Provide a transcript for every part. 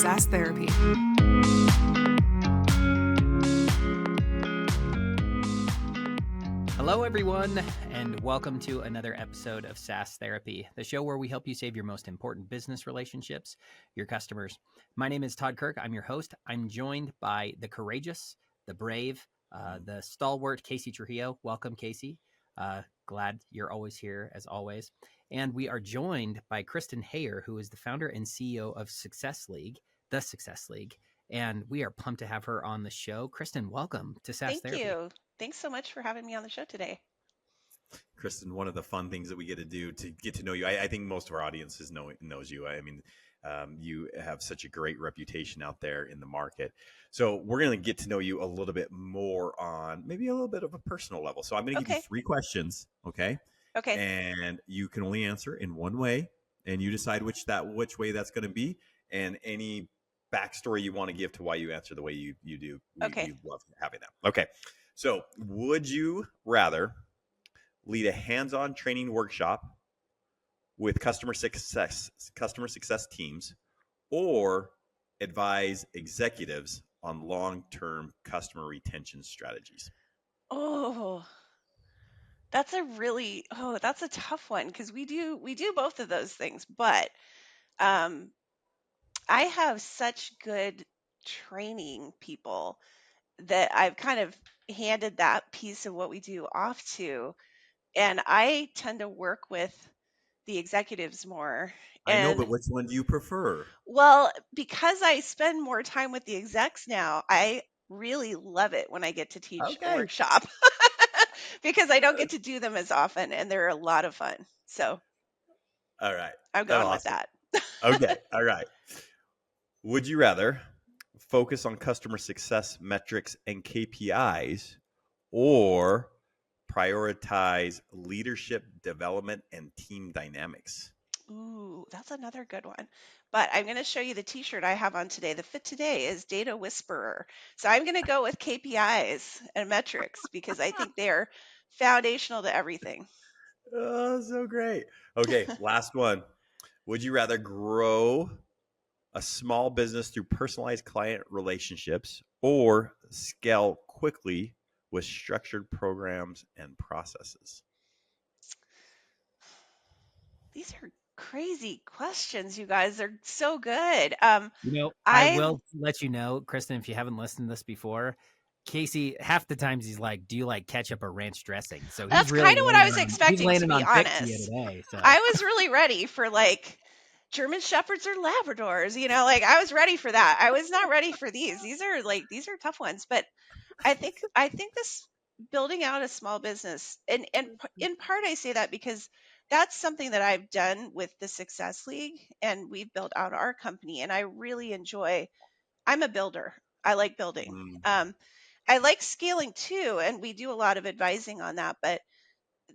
SaaS Therapy. Hello, everyone, and welcome to another episode of SaaS Therapy, the show where we help you save your most important business relationships, your customers. My name is Todd Kirk. I'm your host. I'm joined by the courageous, the brave, the stalwart Casey Trujillo. Welcome, Casey. Glad you're always here, as always. And we are joined by Kristen Hayer, who is the founder and CEO of Success League, the Success League. And we are pumped to have her on the show. Kristen, welcome to SaaS Thank Therapy. you. Thanks so much for having me on the show today. Kristen, one of the fun things that we get to do to get to know you, I think most of our audiences knows you. I mean, you have such a great reputation out there in the market. So we're going to get to know you a little bit more on maybe a little bit of a personal level. So I'm going to give you Okay. 3 questions, okay? Okay. And you can only answer in one way, and you decide which way that's going to be, and any backstory you want to give to why you answer the way you do. Okay. We love having that. Okay. So would you rather lead a hands-on training workshop with customer success teams, or advise executives on long-term customer retention strategies? Oh, that's a tough one because we do both of those things, but um, I have such good training people that I've kind of handed that piece of what we do off to, and I tend to work with the executives more. I know, And but which one do you prefer? well, because I spend more time with the execs now, I really love it when I get to teach a Okay. workshop because I don't get to do them as often and they're a lot of fun. So All right. I'm That's going with awesome. that. Okay. All right. Would you rather focus on customer success metrics and KPIs, or prioritize leadership development and team dynamics? Ooh, that's another good one. But I'm going to show you the t-shirt I have on today. The fit today is Data Whisperer. So I'm going to go with KPIs and metrics because I think they're foundational to everything. Oh, so great. Okay, last one. Would you rather grow a small business through personalized client relationships, or scale quickly with structured programs and processes? These are crazy questions, you guys. They're so good. I I will let you know, Kristen, if you haven't listened to this before, Casey, half the times he's like, "Do you like ketchup or ranch dressing?" So he's That's really kind of what I was he's expecting, to landing be on thick to you honest. today. So I was really ready for like German Shepherds or Labradors, like I was ready for that. I was not ready for these. These are tough ones, but I think this building out a small business, and in part I say that because that's something that I've done with the Success League, and we've built out our company, and I really enjoy. I'm a builder. I like building. Mm. I like scaling too, and we do a lot of advising on that, but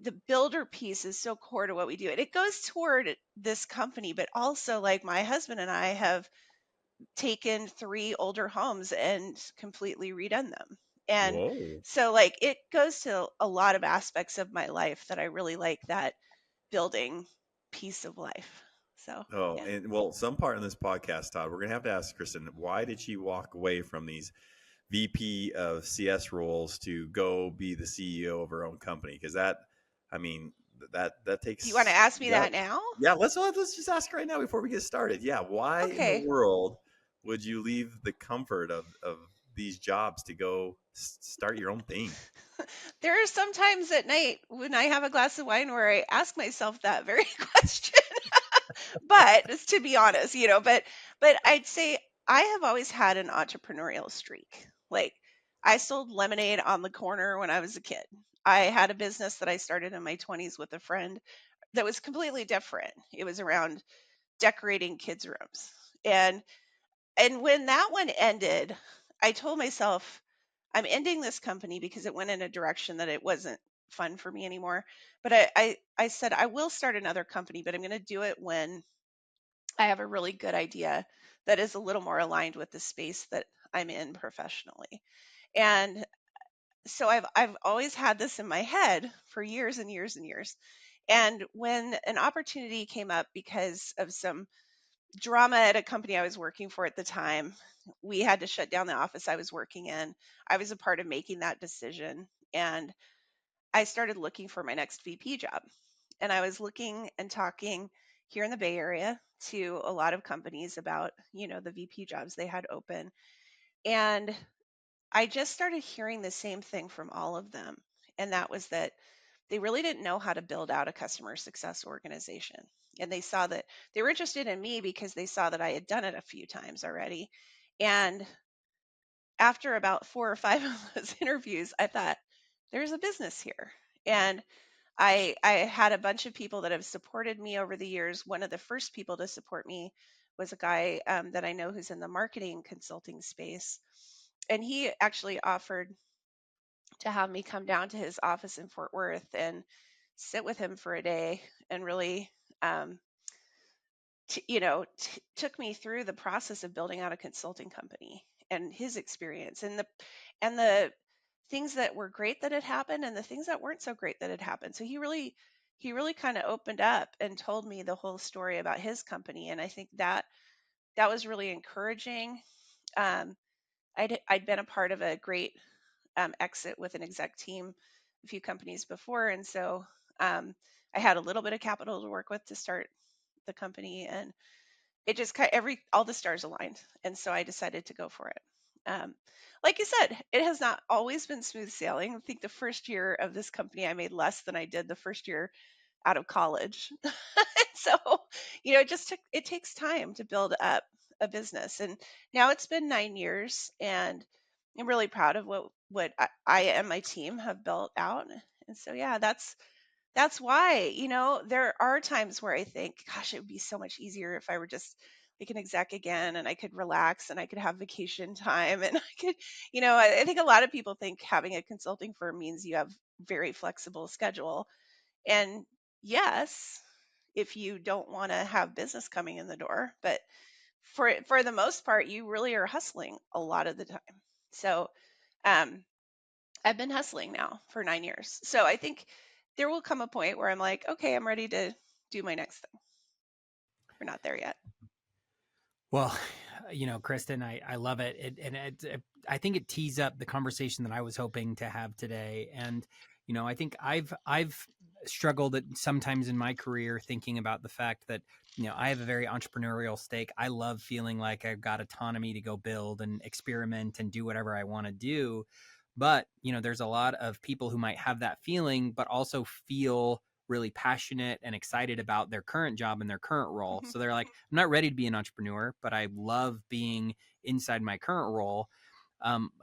the builder piece is so core to what we do. And it goes toward this company, but also like my husband and I have taken 3 older homes and completely redone them. And Whoa. so like it goes to a lot of aspects of my life that I really like that building piece of life. So, Oh, yeah. and well, some part in this podcast, Todd, we're going to have to ask Kristen, why did she walk away from these VP of CS roles to go be the CEO of her own company? Because I mean, that Do you want to takes ask me that. that now? Yeah, let's just ask right now before we get started. Yeah, why in the Okay. world would you leave the comfort of these jobs to go start your own thing? There are some times at night when I have a glass of wine where I ask myself that very question. But to be honest, but I'd say I have always had an entrepreneurial streak. Like I sold lemonade on the corner when I was a kid. I had a business that I started in my 20s with a friend that was completely different. It was around decorating kids' rooms. And when that one ended, I told myself I'm ending this company because it went in a direction that it wasn't fun for me anymore. But I said I will start another company, but I'm going to do it when I have a really good idea that is a little more aligned with the space that I'm in professionally. And so I've always had this in my head for years and years and years. And when an opportunity came up because of some drama at a company I was working for at the time. We had to shut down the office I was working in. I was a part of making that decision, and I started looking for my next VP job. And I was looking and talking here in the Bay Area to a lot of companies about, the VP jobs they had open. And I just started hearing the same thing from all of them. And that was that they really didn't know how to build out a customer success organization. And they saw that they were interested in me because they saw that I had done it a few times already. And after about 4 or 5 of those interviews, I thought, there's a business here. And I had a bunch of people that have supported me over the years. One of the first people to support me was a guy that I know who's in the marketing consulting space. And he actually offered to have me come down to his office in Fort Worth and sit with him for a day and really, um, took me through the process of building out a consulting company and his experience and the things that were great that had happened and the things that weren't so great that had happened. So he really kind of opened up and told me the whole story about his company, and I think that was really encouraging. Um, I'd been a part of a great exit with an exec team a few companies before, and so I had a little bit of capital to work with to start the company, and it just kind all the stars aligned, and so I decided to go for it. Like you said, it has not always been smooth sailing. I think the first year of this company, I made less than I did the first year out of college. So, it takes time to build up a business, and now it's been 9 years, and I'm really proud of what I and my team have built out. And so, yeah, that's why, there are times where I think, gosh, it would be so much easier if I were just like an exec again and I could relax and I could have vacation time and I could, I think a lot of people think having a consulting firm means you have very flexible schedule. And yes, if you don't want to have business coming in the door, but for the most part, you really are hustling a lot of the time. So, um, I've been hustling now for 9 years. So I think there will come a point where I'm like, okay, I'm ready to do my next thing. We're not there yet. Well, Kristen, I love it. I think it tees up the conversation that I was hoping to have today. And, I think I've struggled sometimes in my career thinking about the fact that, I have a very entrepreneurial stake. I love feeling like I've got autonomy to go build and experiment and do whatever I want to do. But, there's a lot of people who might have that feeling, but also feel really passionate and excited about their current job and their current role. Hmm. So they're like, I'm not ready to be an entrepreneur, but I love being inside my current role.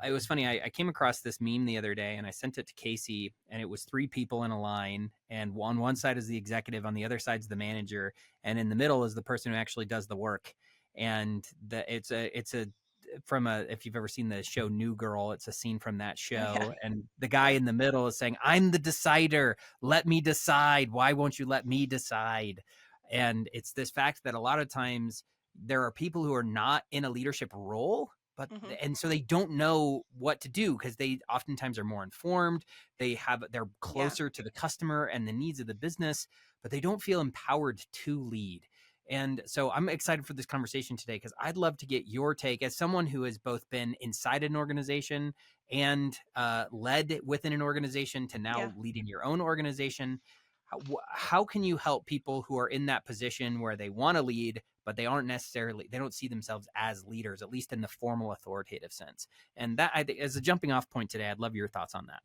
It was funny. I came across this meme the other day and I sent it to Casey, and it was three people in a line. And on one side is the executive, on the other side is the manager, and in the middle is the person who actually does the work. And it's a from a if you've ever seen the show New Girl, it's a scene from that Oh, yeah. show, and the guy in the middle is saying, I'm the decider, let me decide, why won't you let me decide? And it's this fact that a lot of times there are people who are not in a leadership role, but Hmm. and so they don't know what to do because they oftentimes are more informed, they're Yeah. closer to the customer and the needs of the business, but they don't feel empowered to lead. And so I'm excited for this conversation today because I'd love to get your take as someone who has both been inside an organization and led within an organization to Yeah. now leading your own organization. How can you help people who are in that position where they want to lead, but they don't see themselves as leaders, at least in the formal authoritative sense? And that, I think, as a jumping off point today, I'd love your thoughts on that.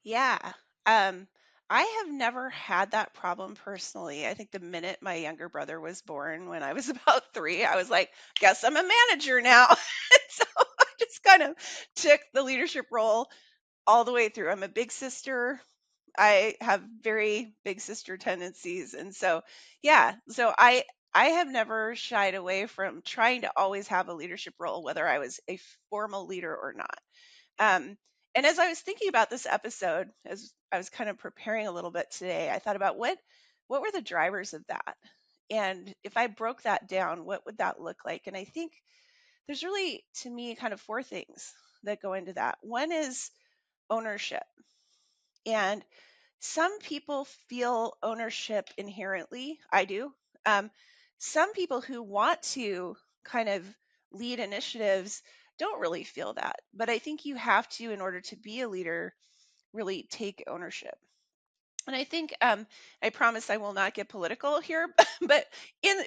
Yeah. Um, I have never had that problem personally. I think the minute my younger brother was born, when I was about 3, I was like, guess I'm a manager now. And so I just kind of took the leadership role all the way through. I'm a big sister. I have very big sister tendencies. And so, yeah, so I have never shied away from trying to always have a leadership role, whether I was a formal leader or not. Um, and as I was thinking about this episode, as I was kind of preparing a little bit today, I thought about what were the drivers of that? And if I broke that down, what would that look like? And I think there's really, to me, kind of 4 things that go into that. One is ownership. And some people feel ownership inherently. I do. Um, some people who want to kind of lead initiatives don't really feel that. But I think you have to, in order to be a leader, really take ownership. And I think I promise I will not get political here, but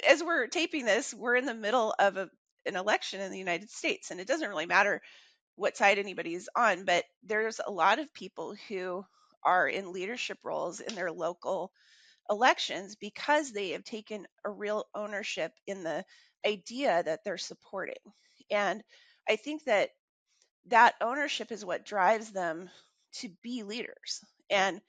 as we're taping this, we're in the middle of an election in the United States, and it doesn't really matter what side anybody is on, but there's a lot of people who are in leadership roles in their local elections because they have taken a real ownership in the idea that they're supporting. And I think that that ownership is what drives them to be leaders. And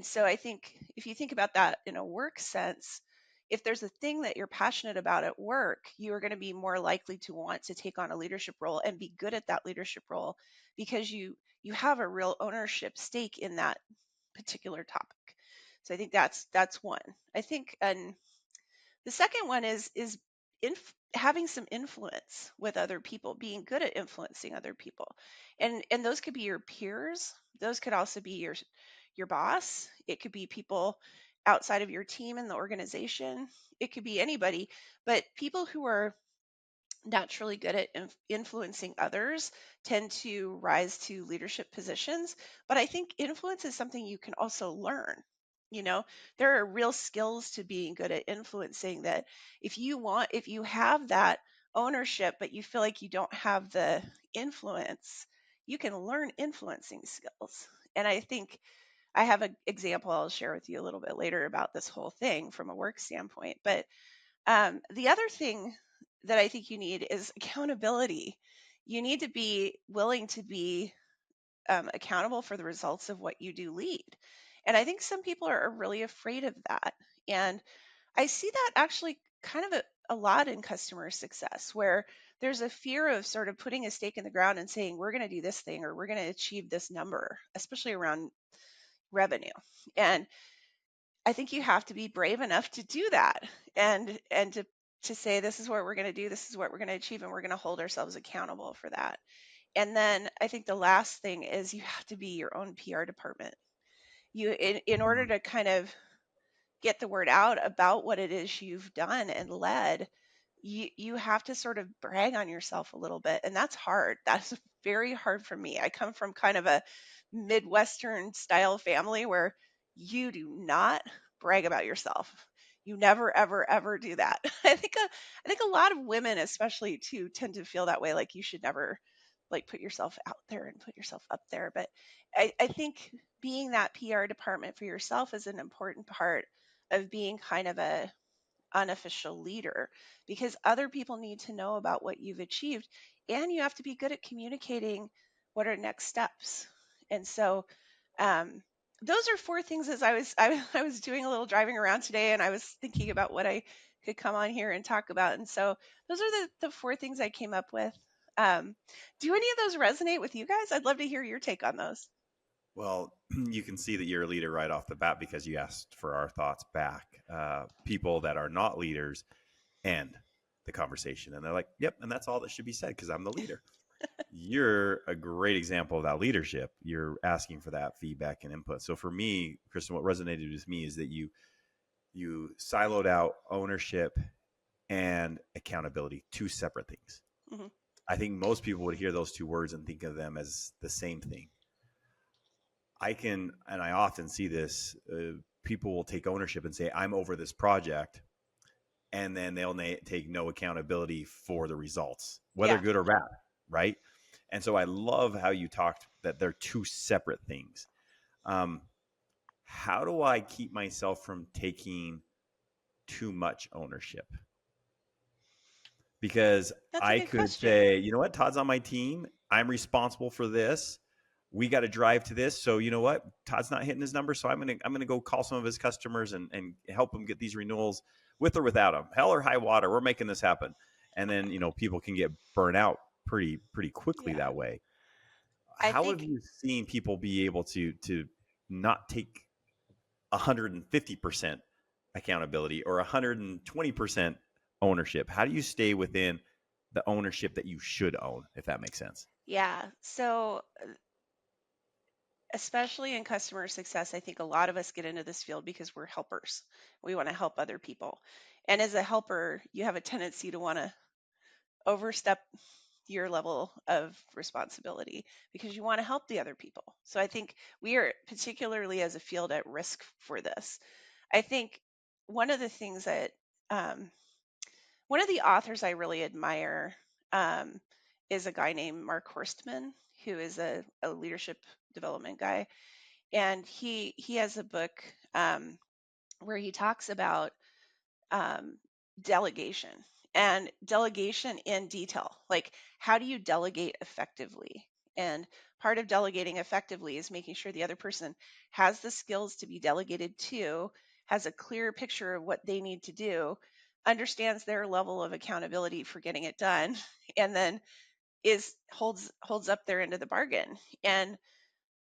so I think if you think about that in a work sense, if there's a thing that you're passionate about at work, you are going to be more likely to want to take on a leadership role and be good at that leadership role because you have a real ownership stake in that particular topic. So I think that's one. I think, and the second one is having some influence with other people, being good at influencing other people, and those could be your peers. Those could also be your boss. It could be people outside of your team in the organization. It could be anybody, but people who are naturally good at influencing others tend to rise to leadership positions. But I think influence is something you can also learn. You know, there are real skills to being good at influencing that if you have that ownership, but you feel like you don't have the influence, you can learn influencing skills. And I think I have an example I'll share with you a little bit later about this whole thing from a work standpoint. But the other thing that I think you need is accountability. You need to be willing to be accountable for the results of what you do lead. And I think some people are really afraid of that. And I see that actually kind of a lot in customer success, where there's a fear of sort of putting a stake in the ground and saying, we're going to do this thing or we're going to achieve this number, especially around revenue. And I think you have to be brave enough to do that and to say this is what we're going to do, this is what we're going to achieve, and we're going to hold ourselves accountable for that. And then I think the last thing is you have to be your own PR department. In order Mhm. to kind of get the word out about what it is you've done and led, you have to sort of brag on yourself a little bit, and that's hard. That's very hard for me. I come from kind of a Midwestern style family where you do not brag about yourself. You never ever ever do that. I think a lot of women especially too tend to feel that way, like you should never like put yourself out there and put yourself up there. But I think being that PR department for yourself is an important part of being kind of a unofficial leader, because other people need to know about what you've achieved, and you have to be good at communicating what are next steps. And so um, those are four things. As I was doing a little driving around today and I was thinking about what I could come on here and talk about, and so those are the four things I came up with. Do any of those resonate with you guys? I'd love to hear your take on those. Well, you can see that you're a leader right off the bat because you asked for our thoughts back. People that are not leaders end the conversation and they're like, yep, and that's all that should be said because I'm the leader. You're a great example of that leadership. You're asking for that feedback and input. So for me, Kristen, what resonated with me is that you siloed out ownership and accountability, two separate things. Hmm. I think most people would hear those two words and think of them as the same thing. And I often see this, people will take ownership and say, I'm over this project. And then they'll take no accountability for the results, whether Yeah. good or bad. Right. And so I love how you talked that they're two separate things. Um, how do I keep myself from taking too much ownership? Because That's a I good could question. say, you know what, Todd's on my team. I'm responsible for this. We got to drive to this. So you know what, Todd's not hitting his number. So I'm gonna go call some of his customers and help him get these renewals with or without him. Hell or high water, we're making this happen. And then people can get burnt out pretty quickly Yeah. that way. I How have think you seen people be able to not take 150% accountability or 120% ownership? How do you stay within the ownership that you should own, if that makes sense? yeah. So especially in customer success, I think a lot of us get into this field because we're helpers. We want to help other people. And as a helper, you have a tendency to want to overstep your level of responsibility because you want to help the other people. So I think we are, particularly as a field, at risk for this. I think one of the things that um, one of the authors I really admire um, is a guy named Mark Horstman, who is a leadership development guy, and he has a book where he talks about um, delegation and delegation in detail. Like, how do you delegate effectively? And part of delegating effectively is making sure the other person has the skills to be delegated to, has a clear picture of what they need to do, understands their level of accountability for getting it done, and then is holds up their end of the bargain. And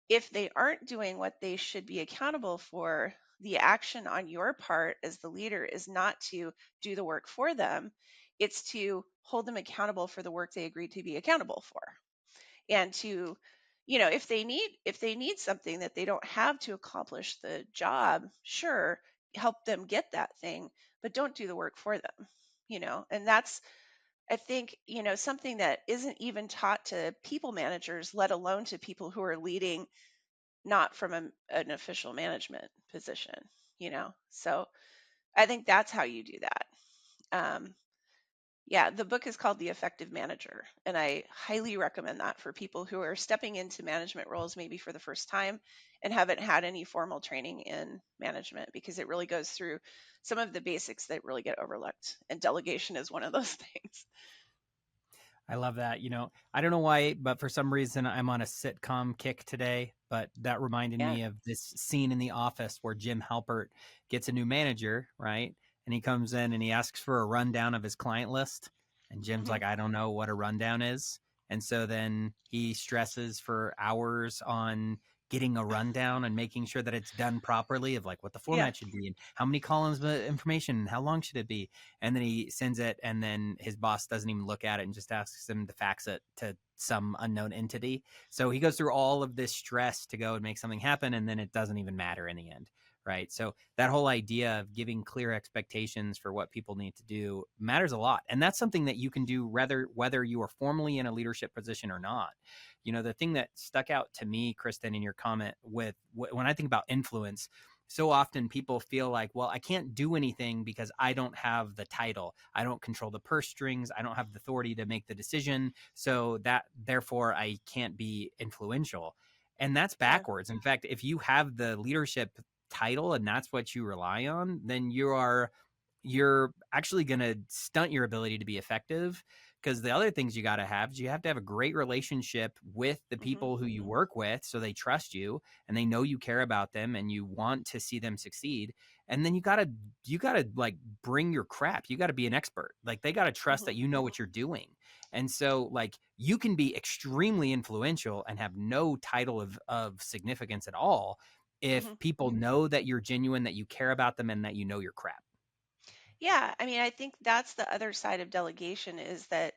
if they aren't doing what they should be accountable for, the action on your part as the leader is not to do the work for them, it's to hold them accountable for the work they agreed to be accountable for. And to, if they need something that they don't have to accomplish the job, sure, help them get that thing, but don't do the work for them. And that's, I think, something that isn't even taught to people managers, let alone to people who are leading not from an official management position. So I think that's how you do that. Yeah, the book is called The Effective Manager, and I highly recommend that for people who are stepping into management roles maybe for the first time and haven't had any formal training in management, because it really goes through some of the basics that really get overlooked, and delegation is one of those things. I love that. I don't know why, but for some reason I'm on a sitcom kick today. But that reminded Yeah. me of this scene in The Office where Jim Halpert gets a new manager, right? And he comes in and he asks for a rundown of his client list. And Jim's Hmm. like, I don't know what a rundown is. And so then he stresses for hours on getting a rundown and making sure that it's done properly, of like what the Yeah. format should be and how many columns of information and how long should it be. And then he sends it, and then his boss doesn't even look at it and just asks him to fax it to some unknown entity. So he goes through all of this stress to go and make something happen, and then it doesn't even matter in the end, right? So that whole idea of giving clear expectations for what people need to do matters a lot, and that's something that you can do whether you are formally in a leadership position or not. The thing that stuck out to me, Kristen, in your comment with when I think about influence, so often people feel like, well, I can't do anything because I don't have the title. I don't control the purse strings. I don't have the authority to make the decision. So that therefore I can't be influential. And that's Yeah. backwards. In fact, if you have the leadership title and that's what you rely on, then you're actually going to stunt your ability to be effective, because the other things you got to have is you have to have a great relationship with the Hmm. people who you work with, so they trust you and they know you care about them and you want to see them succeed. And then you got to like bring your crap. You got to be an expert. Like, they got to trust Hmm. that you know what you're doing. And so, like, you can be extremely influential and have no title of significance at all if Hmm. people know that you're genuine, that you care about them, and that you know your crap. Yeah, I mean, I think that's the other side of delegation, is that,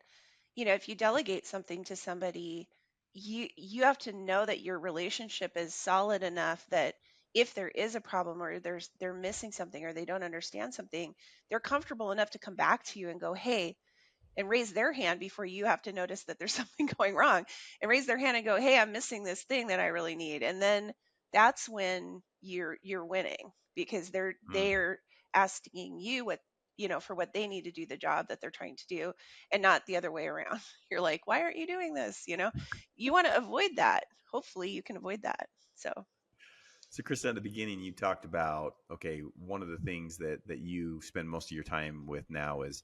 if you delegate something to somebody, you have to know that your relationship is solid enough that if there is a problem, or they're missing something, or they don't understand something, they're comfortable enough to come back to you and go, "Hey," and raise their hand before you have to notice that there's something going wrong, and raise their hand and go, "Hey, I'm missing this thing that I really need." And then that's when you're winning, because they're Mm. they're asking you for what they need to do the job that they're trying to do, and not the other way around. You're like, "Why aren't you doing this?" You want to avoid that. Hopefully you can avoid that. So So, Chris, at the beginning, you talked about, okay, one of the things that you spend most of your time with now is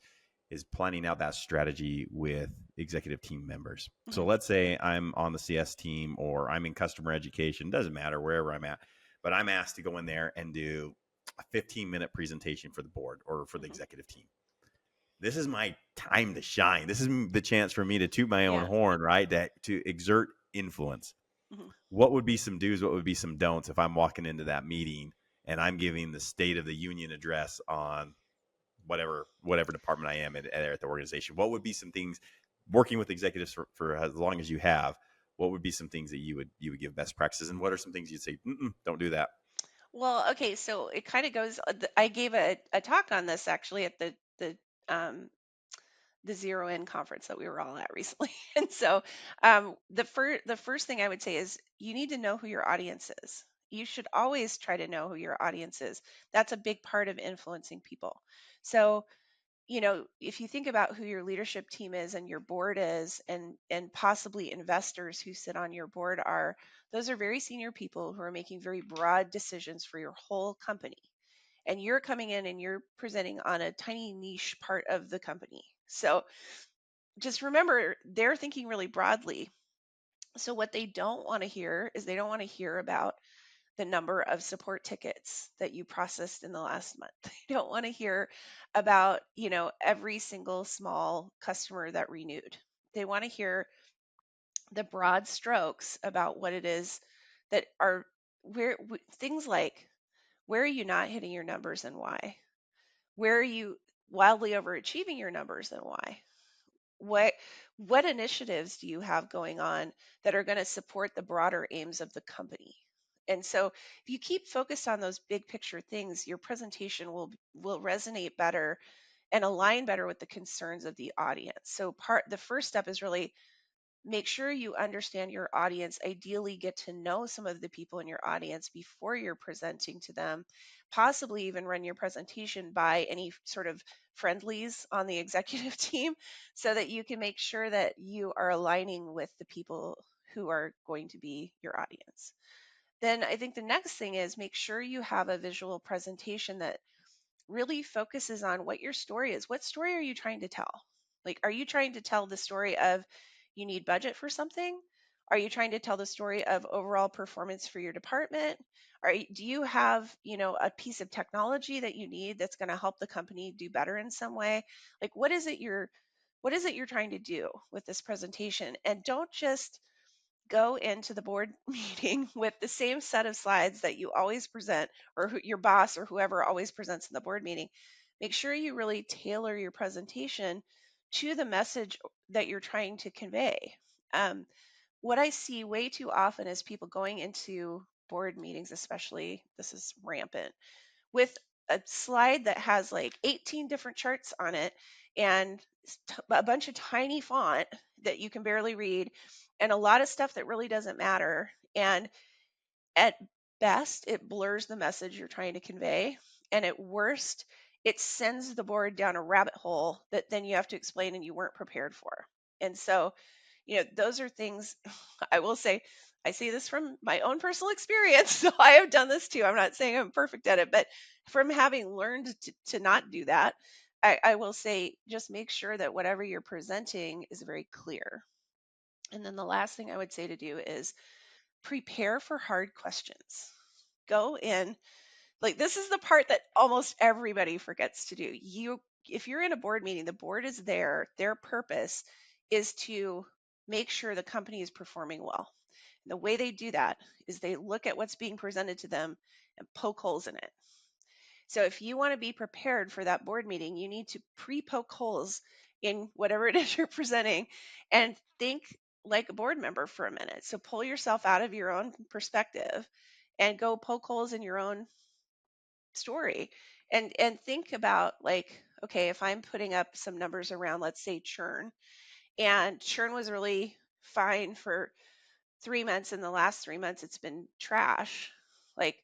planning out that strategy with executive team members. So mhm, let's say I'm on the CS team or I'm in customer education, doesn't matter wherever I'm at, but I'm asked to go in there and do a 15-minute presentation for the board or for the mhm, executive team. This is my time to shine. This is the chance for me to toot my own yeah, horn, right? To exert influence. mhm, What would be some do's? What would be some don'ts if I'm walking into that meeting and I'm giving the State of the Union address on whatever department I am at the organization? What would be some things, working with executives for as long as you have? What would be some things that you would give best practices, and what are some things you'd say, don't do that? Well, okay, so it kind of goes. I gave a talk on this actually at um, the Zero In conference that we were all at recently. And so the first thing I would say is you need to know who your audience is. You should always try to know who your audience is. That's a big part of influencing people. So, if you think about who your leadership team is and your board is, and possibly investors who sit on your board are, those are very senior people who are making very broad decisions for your whole company. And you're coming in and you're presenting on a tiny niche part of the company. So just remember, they're thinking really broadly. So what they don't want to hear is they don't want to hear about the number of support tickets that you processed in the last month. They don't want to hear about, every single small customer that renewed. They want to hear the broad strokes about what it is that are things like, where are you not hitting your numbers and why? Where are you wildly overachieving your numbers and why? What what initiatives do you have going on that are going to support the broader aims of the company? And so if you keep focused on those big picture things, your presentation will resonate better and align better with the concerns of the audience. So the first step is really make sure you understand your audience, ideally get to know some of the people in your audience before you're presenting to them, possibly even run your presentation by any sort of friendlies on the executive team so that you can make sure that you are aligning with the people who are going to be your audience. Then I think the next thing is make sure you have a visual presentation that really focuses on what your story is. What story are you trying to tell? Like, are you trying to tell the story of you need budget for something? Are you trying to tell the story of overall performance for your department? Do you have, a piece of technology that you need that's going to help the company do better in some way? Like, what is it you're trying to do with this presentation? And don't just go into the board meeting with the same set of slides that you always present, or your boss or whoever always presents in the board meeting. Make sure you really tailor your presentation to the message that you're trying to convey. Um, what I see way too often is people going into board meetings, especially, this is rampant, with a slide that has like 18 different charts on it and a bunch of tiny font that you can barely read and a lot of stuff that really doesn't matter. And at best, it blurs the message you're trying to convey. And at worst, it sends the board down a rabbit hole that then you have to explain and you weren't prepared for. And so, those are things I will say. I see this from my own personal experience. So I have done this too. I'm not saying I'm perfect at it, but from having learned to not do that, I will say just make sure that whatever you're presenting is very clear. And then the last thing I would say to do is prepare for hard questions. Go in, like, this is the part that almost everybody forgets to do. If you're in a board meeting, the board is there. Their purpose is to make sure the company is performing well. And the way they do that is they look at what's being presented to them and poke holes in it. So if you want to be prepared for that board meeting, you need to pre-poke holes in whatever it is you're presenting and think like a board member for a minute. So pull yourself out of your own perspective and go poke holes in your own story, and think about, like, okay, if I'm putting up some numbers around, let's say, churn, and churn was really fine for 3 months, and the last 3 months it's been trash. Like,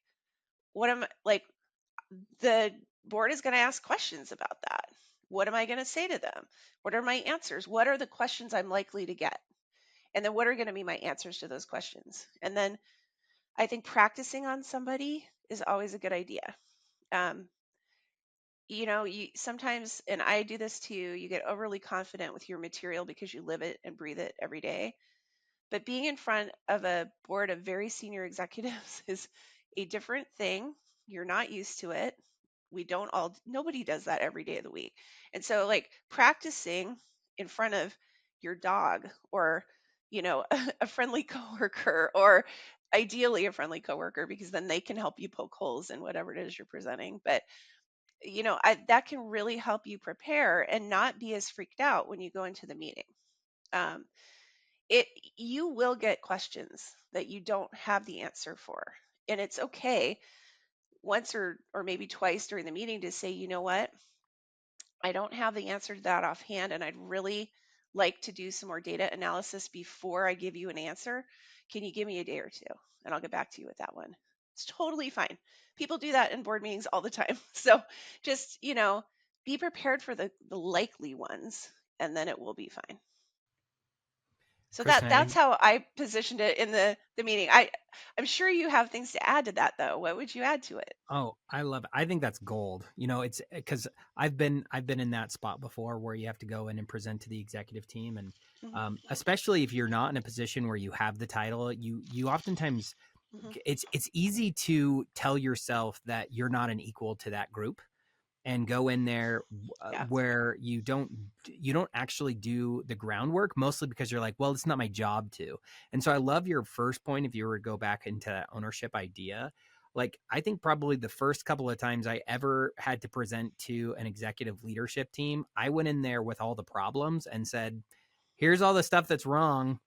what am I like? The board is going to ask questions about that. What am I going to say to them? What are my answers? What are the questions I'm likely to get? And then what are going to be my answers to those questions? And then I think practicing on somebody is always a good idea. Um, you sometimes, and I do this too, you get overly confident with your material because you live it and breathe it every day. But being in front of a board of very senior executives is a different thing. You're not used to it. Nobody does that every day of the week. And so, like, practicing in front of your dog, or, a friendly coworker, or ideally a friendly coworker, because then they can help you poke holes in whatever it is you're presenting. But, that can really help you prepare and not be as freaked out when you go into the meeting. Um, it You will get questions that you don't have the answer for, and it's okay. once or maybe twice during the meeting to say, you know what, I don't have the answer to that offhand, and I'd really like to do some more data analysis before I give you an answer. Can you give me a day or two? And I'll get back to you with that one. It's totally fine. People do that in board meetings all the time. So just, be prepared for the likely ones, and then it will be fine. So Kristen, I that's think how I positioned it in the meeting. I'm sure you have things to add to that though. What would you add to it? oh, I love it. I think that's gold. It's because I've been in that spot before where you have to go in and present to the executive team, and Hmm. especially if you're not in a position where you have the title, you oftentimes Hmm. it's easy to tell yourself that you're not an equal to that group and go in there Yeah. where you don't actually do the groundwork, mostly because you're like, well, it's not my job to. And so I love your first point. If you were to go back into that ownership idea, like I think probably the first couple of times I ever had to present to an executive leadership team, I went in there with all the problems and said, here's all the stuff that's wrong.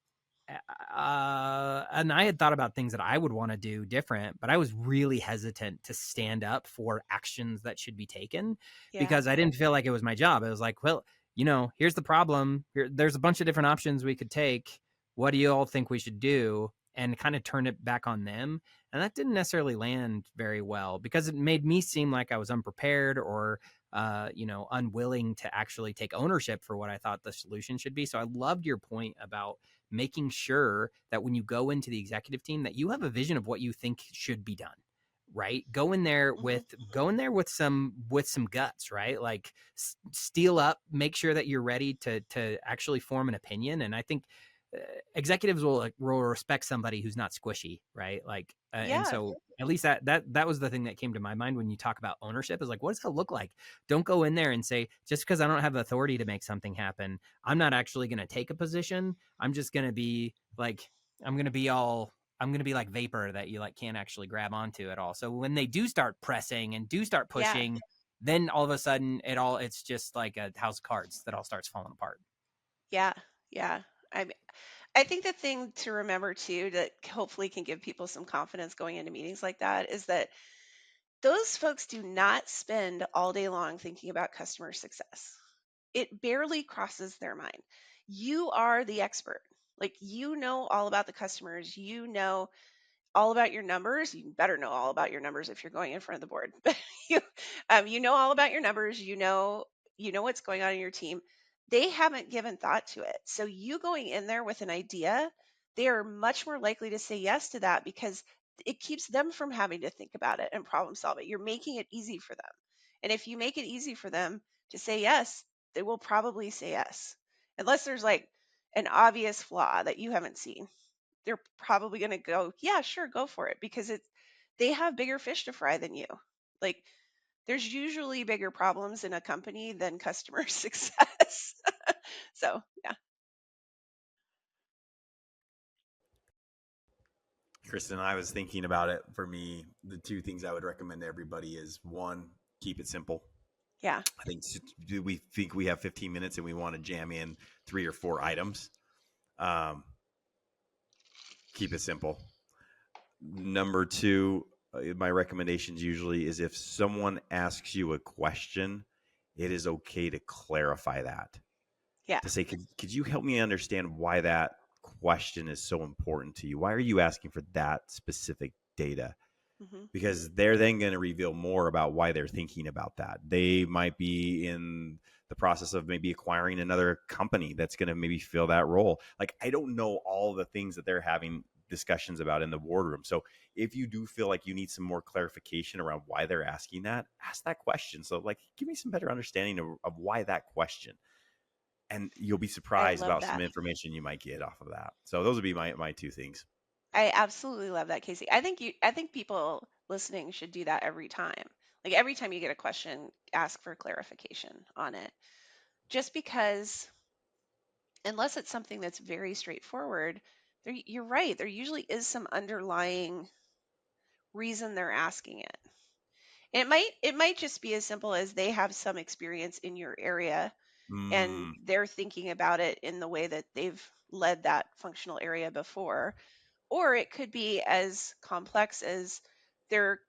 And I had thought about things that I would want to do different, but I was really hesitant to stand up for actions that should be taken Yeah. because I didn't feel like it was my job. I was like, well, here's the problem. There's a bunch of different options we could take. What do you all think we should do? And kind of turn it back on them. And that didn't necessarily land very well because it made me seem like I was unprepared or unwilling to actually take ownership for what I thought the solution should be. So I loved your point about making sure that when you go into the executive team that you have a vision of what you think should be done, right? Hmm. Go in there with some guts, right? Like steel up, make sure that you're ready to actually form an opinion. And I think executives will respect somebody who's not squishy, right? Like and Yeah. so at least that was the thing that came to my mind when you talk about ownership, is like, what does that look like? Don't go in there and say, just because I don't have authority to make something happen, I'm not actually going to take a position. I'm just going to be like, I'm going to be all, I'm going to be like vapor that you like can't actually grab onto at all. So when they do start pressing and do start Yeah. pushing, then all of a sudden it's just like a house of cards that all starts falling apart. Yeah. Yeah. I I think the thing to remember too that hopefully can give people some confidence going into meetings like that is that those folks do not spend all day long thinking about customer success. It barely crosses their mind. You are the expert. Like you know all about the customers, you know all about your numbers. You better know all about your numbers if you're going in front of the board. But you, you know all about your numbers. You know what's going on in your team. They haven't given thought to it. So you going in there with an idea, they are much more likely to say yes to that because it keeps them from having to think about it and problem solve it. You're making it easy for them. And if you make it easy for them to say yes, they will probably say yes. Unless there's like an obvious flaw that you haven't seen, they're probably going to go, yeah, sure, go for it because they have bigger fish to fry than you. Like there's usually bigger problems in a company than customer success. So, yeah. Kristen, I was thinking about it. For me, the two things I would recommend to everybody is one, keep it simple. Yeah. I think, do we think we have 15 minutes and we want to jam in 3 or 4 items? Um, keep it simple. Number two, my recommendations usually is if someone asks you a question, it is okay to clarify that. Yeah. To say, could you help me understand why that question is so important to you? Why are you asking for that specific data? Hmm. Because they're then going to reveal more about why they're thinking about that. They might be in the process of maybe acquiring another company that's going to maybe fill that role. Like, I don't know all the things that they're having discussions about in the boardroom. So if you do feel like you need some more clarification around why they're asking that, ask that question. So like, give me some better understanding of why that question. And you'll be I surprised love about some that. information you might get off of that. So those would be my two things. I absolutely love that, Casey. I think people listening should do that every time. Like every time you get a question, ask for clarification on it. Just because unless it's something that's very straightforward, you're right. There usually is some underlying reason they're asking it. It might just be as simple as they have some experience in your area and Mm, they're thinking about it in the way that they've led that functional area before. Or it could be as complex as they're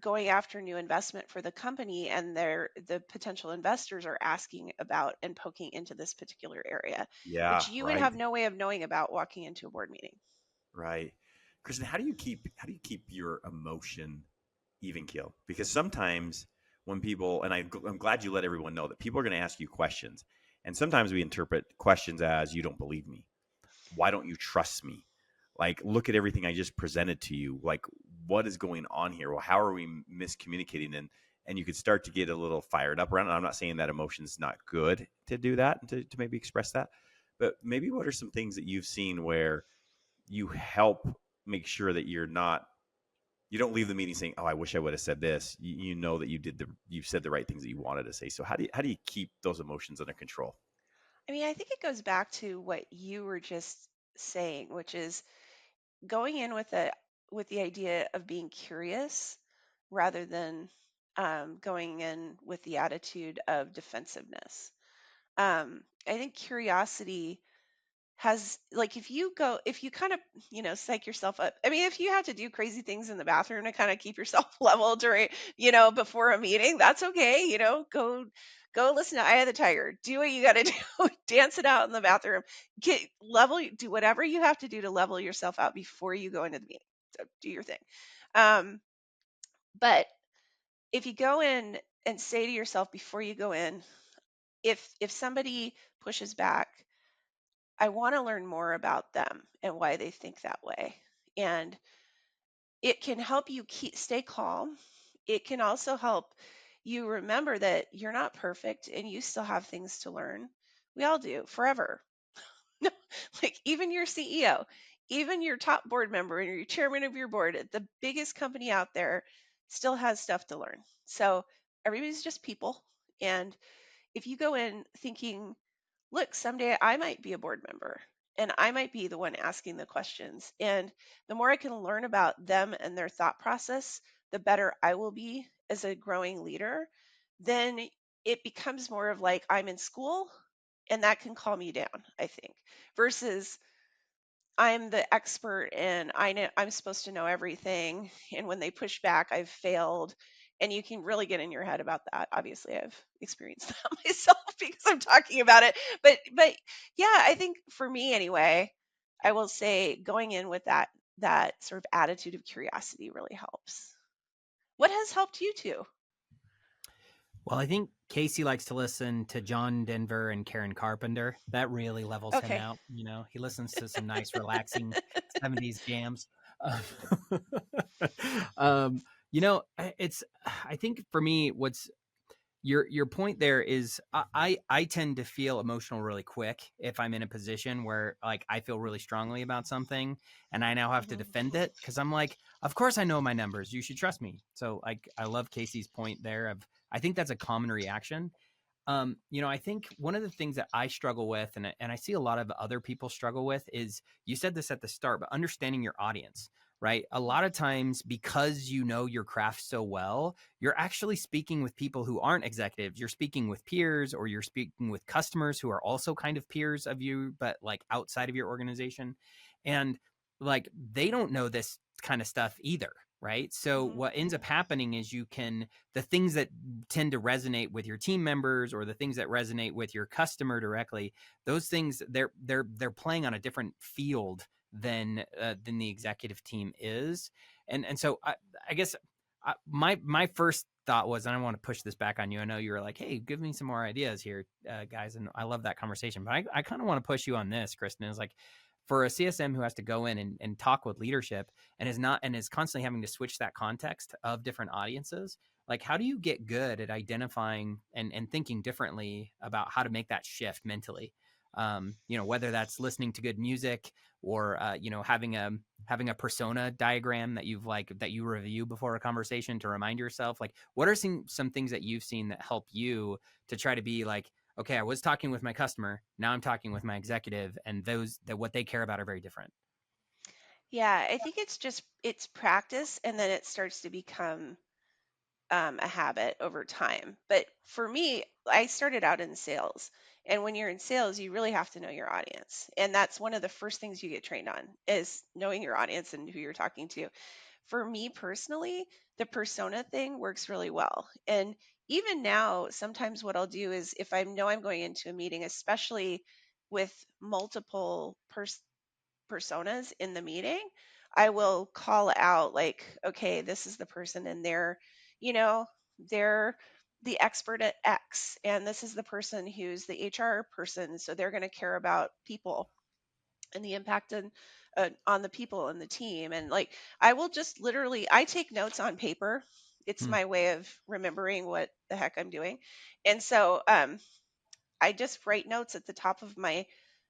going after new investment for the company, and the potential investors are asking about and poking into this particular area, Yeah, which you would right, have no way of knowing about walking into a board meeting. right. Kristen, how do you keep your emotion even keel? Because sometimes when people, and I'm glad you let everyone know that people are going to ask you questions, and sometimes we interpret questions as you don't believe me. Why don't you trust me? Like, look at everything I just presented to you. Like, what is going on here? Well, how are we miscommunicating? And you could start to get a little fired up around it. I'm not saying that emotion's not good to do that and to maybe express that, but maybe what are some things that you've seen where you help make sure that you don't leave the meeting saying, "Oh, I wish I would have said this." You know that you said the right things that you wanted to say. So how do you keep those emotions under control? I mean, I think it goes back to what you were just saying, which is going in with the idea of being curious rather than going in with the attitude of defensiveness. I think curiosity has, like, if you kind of, psych yourself up. I mean, if you have to do crazy things in the bathroom to kind of keep yourself level during, before a meeting, that's okay. Go listen to Eye of the Tiger. Do what you got to do. Dance it out in the bathroom. Do whatever you have to do to level yourself out before you go into the meeting. So do your thing. Um, but if you go in and say to yourself before you go in, if somebody pushes back, I want to learn more about them and why they think that way. And it can help you stay calm. It can also help you remember that you're not perfect and you still have things to learn. We all do, forever. Like, even your CEO, even your top board member and your chairman of your board at the biggest company out there still has stuff to learn. So everybody's just people. And if you go in thinking, look, someday I might be a board member and I might be the one asking the questions. And the more I can learn about them and their thought process, the better I will be as a growing leader. Then it becomes more of like I'm in school, and that can calm you down, I think, versus I'm the expert and I'm supposed to know everything. And when they push back, I've failed. And you can really get in your head about that. Obviously, I've experienced that myself because I'm talking about it. But yeah, I think for me anyway, I will say going in with that sort of attitude of curiosity really helps. What has helped you too? Well, I think Casey likes to listen to John Denver and Karen Carpenter. That really levels him Okay. out. He listens to some nice, relaxing 70s jams. Um, it's, I think for me, what's your point there is I tend to feel emotional really quick if I'm in a position where like I feel really strongly about something and I now have to Hmm. defend it because I'm like, of course I know my numbers. You should trust me. So like I love Casey's point there of I think that's a common reaction. I think one of the things that I struggle with, and I see a lot of other people struggle with, is you said this at the start, but understanding your audience, right? A lot of times, because you know your craft so well, you're actually speaking with people who aren't executives. You're speaking with peers, or you're speaking with customers who are also kind of peers of you, but like outside of your organization, and like they don't know this kind of stuff either, right? So Hmm. what ends up happening is the things that tend to resonate with your team members or the things that resonate with your customer directly, those things they're playing on a different field than the executive team is. And so I guess my first thought was, and I want to push this back on you. I know you were like, hey, give me some more ideas here, guys. And I love that conversation, but I kind of want to push you on this, Kristen. Is like, for a CSM who has to go in and talk with leadership and is constantly having to switch that context of different audiences, like how do you get good at identifying and thinking differently about how to make that shift mentally? Whether that's listening to good music or having a persona diagram that you review before a conversation to remind yourself, like what are some things that you've seen that help you to try to be like, okay, I was talking with my customer, now I'm talking with my executive, and what they care about are very different. Yeah, I think it's practice, and then it starts to become a habit over time. But for me, I started out in sales. And when you're in sales, you really have to know your audience. And that's one of the first things you get trained on is knowing your audience and who you're talking to. for me personally, the persona thing works really well. And even now, sometimes what I'll do is if I know I'm going into a meeting, especially with multiple personas in the meeting, I will call out like, okay, this is the person and you know, they're the expert at X, and this is the person who's the HR person. So they're going to care about people and the impact on the people and the team. And like, I will just literally, I take notes on paper. It's Hmm. my way of remembering what the heck I'm doing. And so, I just write notes at the top of my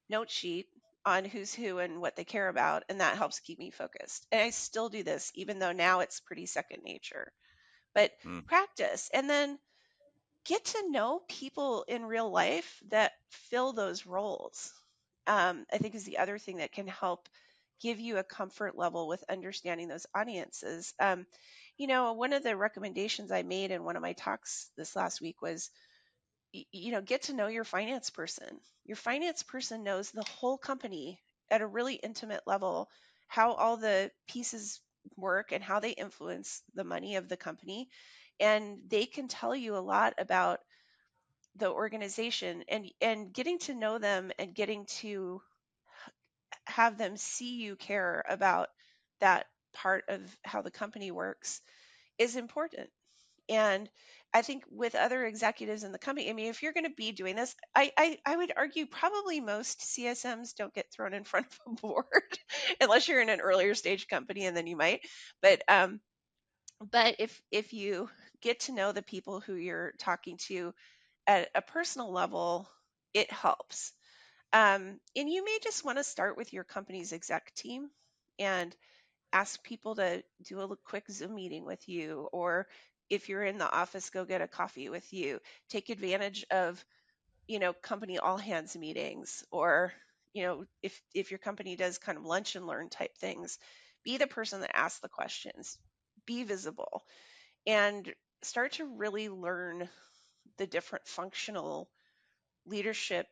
note sheet on who's who and what they care about, and that helps keep me focused. And I still do this, even though now it's pretty second nature. But Mm. practice, and then get to know people in real life that fill those roles. I think is the other thing that can help give you a comfort level with understanding those audiences. One of the recommendations I made in one of my talks this last week was get to know your finance person. Your finance person knows the whole company at a really intimate level, how all the pieces work and how they influence the money of the company. And they can tell you a lot about the organization, and getting to know them and getting to have them see you care about that part of how the company works is important. And I think with other executives in the company, I mean, if you're going to be doing this, I would argue probably most CSMs don't get thrown in front of a board unless you're in an earlier stage company, and then you might. But if you get to know the people who you're talking to at a personal level, it helps. And you may just want to start with your company's exec team and ask people to do a quick Zoom meeting with you, or if you're in the office, go get a coffee with you. Take advantage of, company all hands meetings, or, if your company does kind of lunch and learn type things, be the person that asks the questions, be visible, and start to really learn the different functional leadership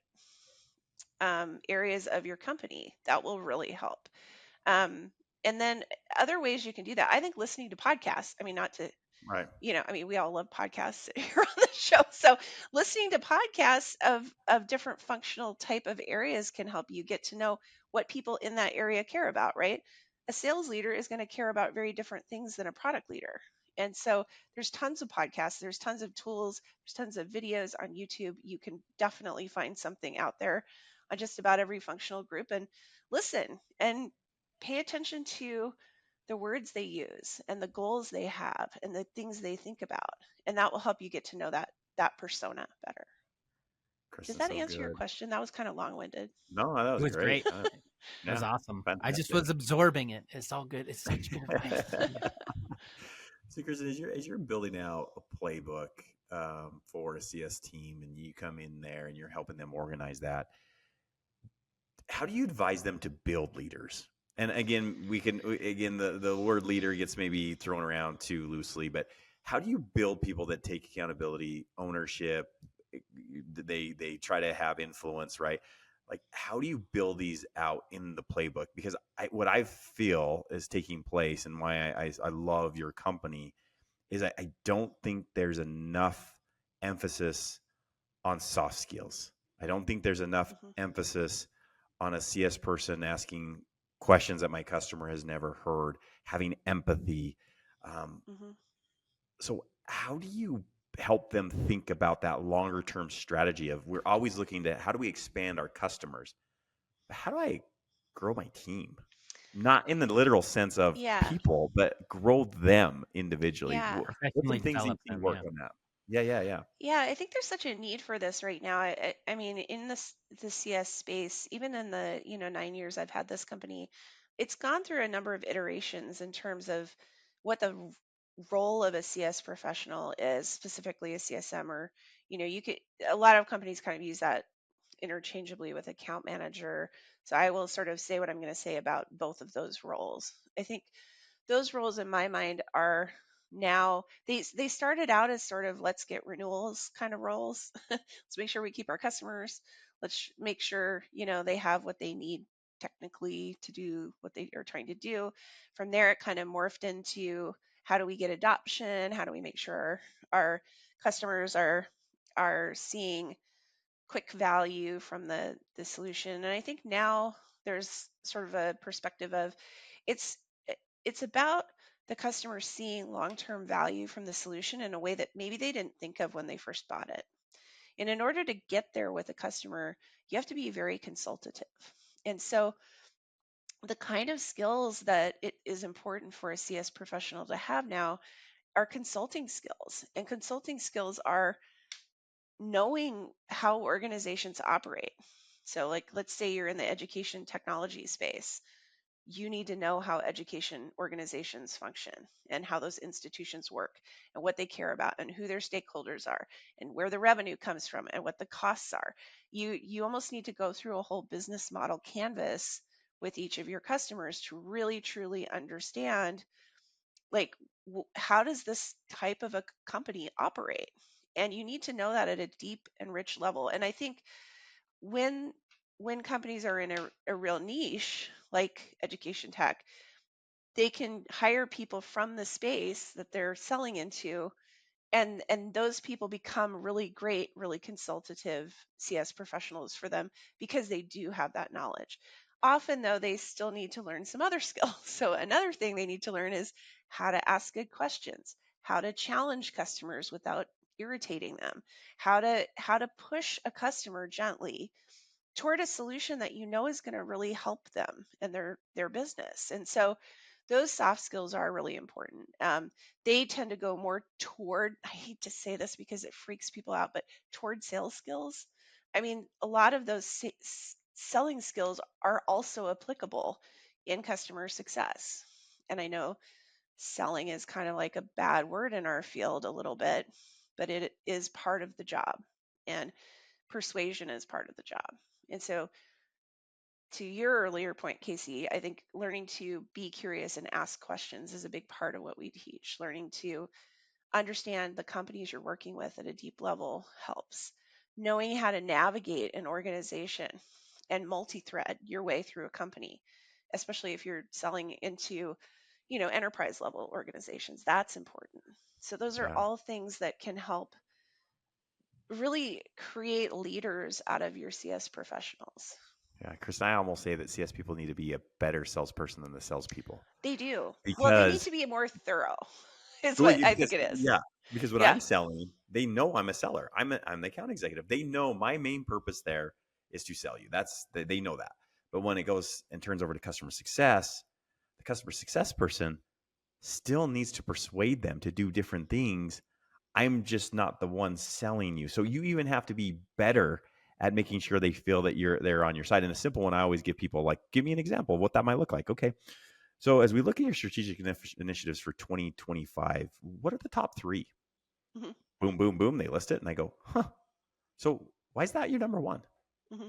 areas of your company. That will really help. Um, and then other ways you can do that, I think listening to podcasts. I mean, not to, Right. we all love podcasts here on the show. So listening to podcasts of different functional type of areas can help you get to know what people in that area care about, right? A sales leader is going to care about very different things than a product leader. And so there's tons of podcasts, there's tons of tools, there's tons of videos on YouTube. You can definitely find something out there on just about every functional group, and listen and pay attention to the words they use and the goals they have and the things they think about, and that will help you get to know that persona better. Does Kristen, that so answer your good. question? That was kind of long-winded. No, that It was was great. great. It was Yeah, awesome. I just fantastic. was absorbing it. It's all good. It's such good advice. Yeah. So, Kristen, as you're building out a playbook for a CS team, and you come in there and you're helping them organize that, how do you advise them to build leaders? And again, the word leader gets maybe thrown around too loosely, but how do you build people that take accountability, ownership? They try to have influence, right? Like, how do you build these out in the playbook? Because what I feel is taking place, and why I love your company, is I don't think there's enough emphasis on soft skills. I don't think there's enough Hmm. emphasis on a CS person asking questions that my customer has never heard, having empathy. Um, Hmm. so, how do you help them think about that longer term strategy of, we're always looking to how do we expand our customers? But how do I grow my team? Not in the literal sense of Yeah. people, but grow them individually. Yeah. What's Professionally some things that develop you see them. work Yeah. on that? Yeah, yeah, yeah. Yeah, I think there's such a need for this right now. I mean, in the CS space, even in the 9 years I've had this company, it's gone through a number of iterations in terms of what the role of a CS professional is, specifically a CSM, or you could a lot of companies kind of use that interchangeably with account manager. So I will sort of say what I'm going to say about both of those roles. I think those roles in my mind are now, they started out as sort of let's get renewals kind of roles. Let's make sure we keep our customers. Let's make sure they have what they need technically to do what they are trying to do. From there, it kind of morphed into how do we get adoption? How do we make sure our customers are seeing quick value from the solution? And I think now there's sort of a perspective of it's it's about the customer seeing long-term value from the solution in a way that maybe they didn't think of when they first bought it. And in order to get there with a customer, you have to be very consultative. And so the kind of skills that it is important for a CS professional to have now are consulting skills. And consulting skills are knowing how organizations operate. So, like, let's say you're in the education technology space. You need to know how education organizations function and how those institutions work and what they care about and who their stakeholders are and where the revenue comes from and what the costs are. You almost need to go through a whole business model canvas with each of your customers to really truly understand, like, how does this type of a company operate? And you need to know that at a deep and rich level. And I think when companies are in a real niche like education tech, they can hire people from the space that they're selling into, and those people become really great, really consultative CS professionals for them because they do have that knowledge. Often though, they still need to learn some other skills. So another thing they need to learn is how to ask good questions, how to challenge customers without irritating them, how to push a customer gently toward a solution that you know is going to really help them and their business. And so those soft skills are really important. They tend to go more toward, I hate to say this because it freaks people out, but toward sales skills. I mean, a lot of those selling skills are also applicable in customer success. And I know selling is kind of like a bad word in our field a little bit, but it is part of the job. And persuasion is part of the job. And so, to your earlier point, Casey, I think learning to be curious and ask questions is a big part of what we teach. Learning to understand the companies you're working with at a deep level helps. Knowing how to navigate an organization and multi-thread your way through a company, especially if you're selling into, enterprise level organizations, that's important. So those are Yeah. all things that can help really create leaders out of your CS professionals. Yeah, Kristen, I almost say that CS people need to be a better salesperson than the salespeople They do. Well, they need because to be more thorough, is well, what yeah, I think because it is. yeah, because when Yeah. I'm selling, they know I'm a seller. I'm the account executive. They know my main purpose there is to sell you. They know that. But when it goes and turns over to customer success, the customer success person still needs to persuade them to do different things. I'm just not the one selling you. So you even have to be better at making sure they feel that they're on your side. And a simple one I always give people, like, give me an example of what that might look like. Okay. So as we look at your strategic initiatives for 2025, what are the top three? Hmm. Boom, boom, boom. They list it and I go, huh. So why is that your number one? Hmm.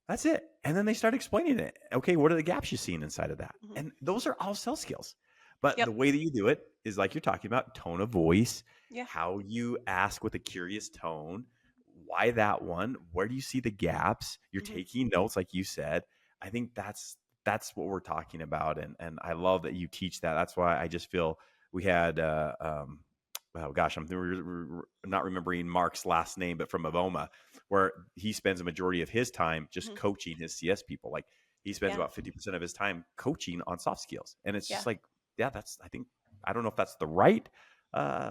That's it. And then they start explaining it. Okay, what are the gaps you've seen inside of that? Hmm. And those are all sales skills. But Yep. the way that you do it is like you're talking about tone of voice, Yeah. how you ask with a curious tone. Why that one? Where do you see the gaps? You're Hmm. taking notes, like you said. I think that's what we're talking about, and I love that you teach that. That's why I just feel we had oh gosh, I'm not remembering Mark's last name, but from Avoma, where he spends a majority of his time just Hmm. coaching his CS people. Like he spends Yeah. about 50% of his time coaching on soft skills. And it's Yeah. just like, yeah, I don't know if that's the right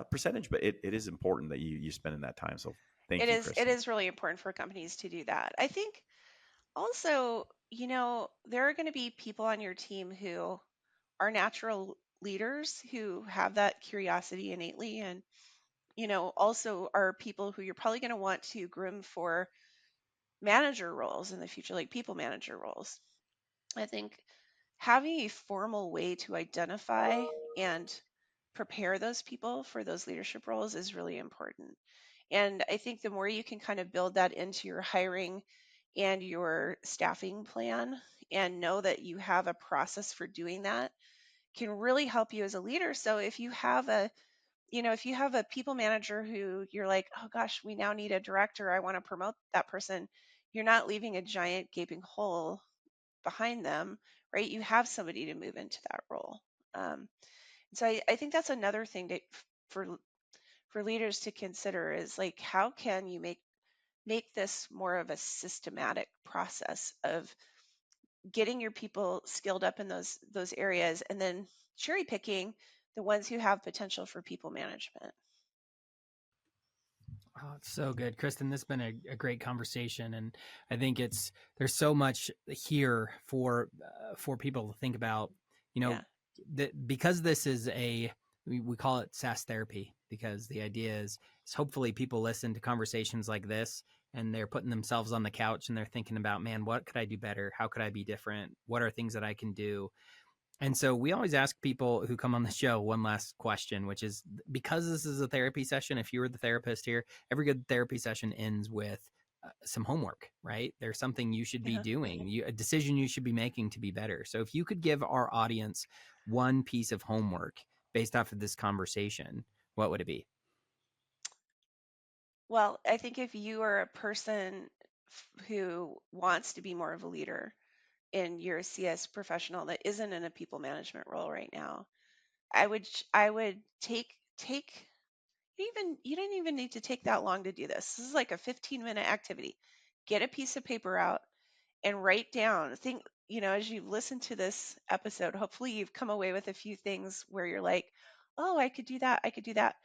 percentage, but it is important that you spend in that time. So thank It you, is. It Kristen. is really important for companies to do that. I think also, there are going to be people on your team who are natural leaders who have that curiosity innately, and also are people who you're probably going to want to groom for manager roles in the future, like people manager roles. I think having a formal way to identify and prepare those people for those leadership roles is really important. And I think the more you can kind of build that into your hiring and your staffing plan and know that you have a process for doing that can really help you as a leader. So if you have a people manager who you're like, oh gosh, we now need a director, I want to promote that person, you're not leaving a giant gaping hole behind them, right? You have somebody to move into that role. So I think that's another thing for for leaders to consider is like, how can you make this more of a systematic process of getting your people skilled up in those areas, and then cherry picking the ones who have potential for people management. Oh, it's so good, Kristen. This has been a great conversation, and I think there's so much here for people to think about. You know, Yeah. because this is we call it SaaS therapy, because the idea is hopefully people listen to conversations like this and they're putting themselves on the couch and they're thinking about, man, what could I do better? How could I be different? What are things that I can do? And so we always ask people who come on the show one last question, which is, because this is a therapy session, if you were the therapist here, every good therapy session ends with some homework, right? There's something you should be doing, a decision you should be making to be better. So if you could give our audience one piece of homework based off of this conversation, what would it be? Well, I think if you are a person who wants to be more of a leader and you're a CS professional that isn't in a people management role right now, I would take even you don't even need to take that long to do this. This is like a 15-minute activity. Get a piece of paper out and write down. Think, as you listen to this episode, hopefully you've come away with a few things where you're like, oh, I could do that. I could do that.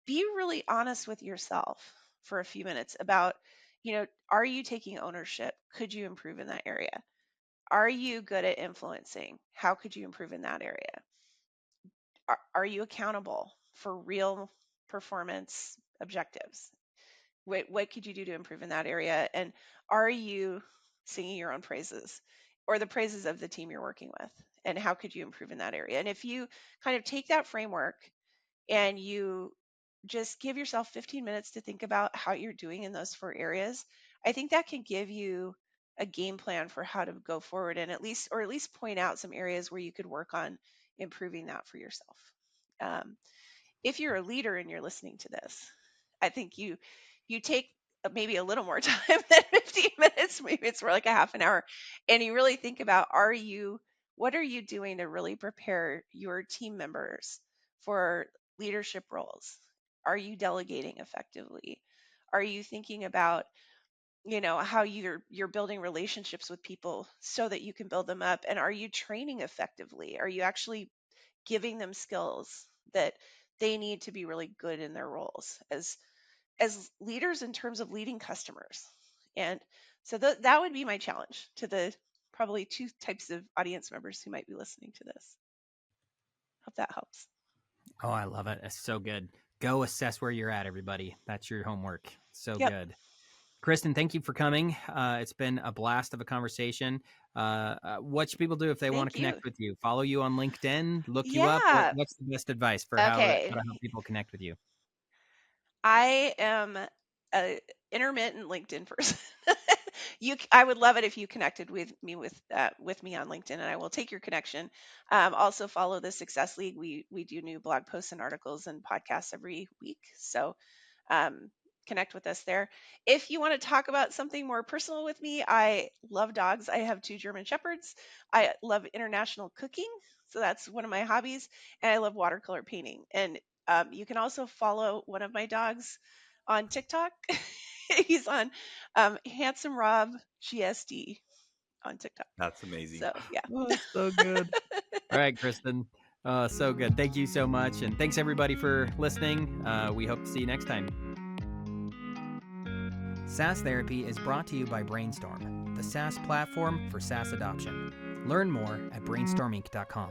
Be really honest with yourself for a few minutes about, are you taking ownership? Could you improve in that area? Are you good at influencing? How could you improve in that area? Are you accountable for real performance objectives? What could you do to improve in that area? And are you singing your own praises or the praises of the team you're working with? And how could you improve in that area? And if you kind of take that framework and you just give yourself 15 minutes to think about how you're doing in those 4 areas, I think that can give you a game plan for how to go forward, and at least point out some areas where you could work on improving that for yourself. If you're a leader and you're listening to this, I think you take maybe a little more time than 15 minutes, maybe it's more like a half an hour, and you really think about, what are you doing to really prepare your team members for leadership roles? Are you delegating effectively? Are you thinking about, how you're building relationships with people so that you can build them up? And are you training effectively? Are you actually giving them skills that they need to be really good in their roles as leaders in terms of leading customers? And so that would be my challenge to the probably 2 types of audience members who might be listening to this. Hope that helps. Oh, I love it. It's so good. Go assess where you're at, everybody. That's your homework. So Yep. good. Kristen, thank you for coming. It's been a blast of a conversation. What should people do if they want to connect with you? Follow you on LinkedIn, look you up. Yeah. What's the best advice for how to Okay. help people connect with you? I am a intermittent LinkedIn person. I would love it if you connected with me on LinkedIn, and I will take your connection. Also follow the Success League. We do new blog posts and articles and podcasts every week, so connect with us there. If you want to talk about something more personal with me, I love dogs. I have 2 German Shepherds. I love international cooking, so that's one of my hobbies, and I love watercolor painting. And you can also follow one of my dogs on TikTok. He's on Handsome Rob GSD on TikTok. That's amazing. So yeah. Oh, that's so good. All right, Kristen. So good. Thank you so much. And thanks everybody for listening. We hope to see you next time. SaaS Therapy is brought to you by Brainstorm, the SaaS platform for SaaS adoption. Learn more at brainstorminc.com.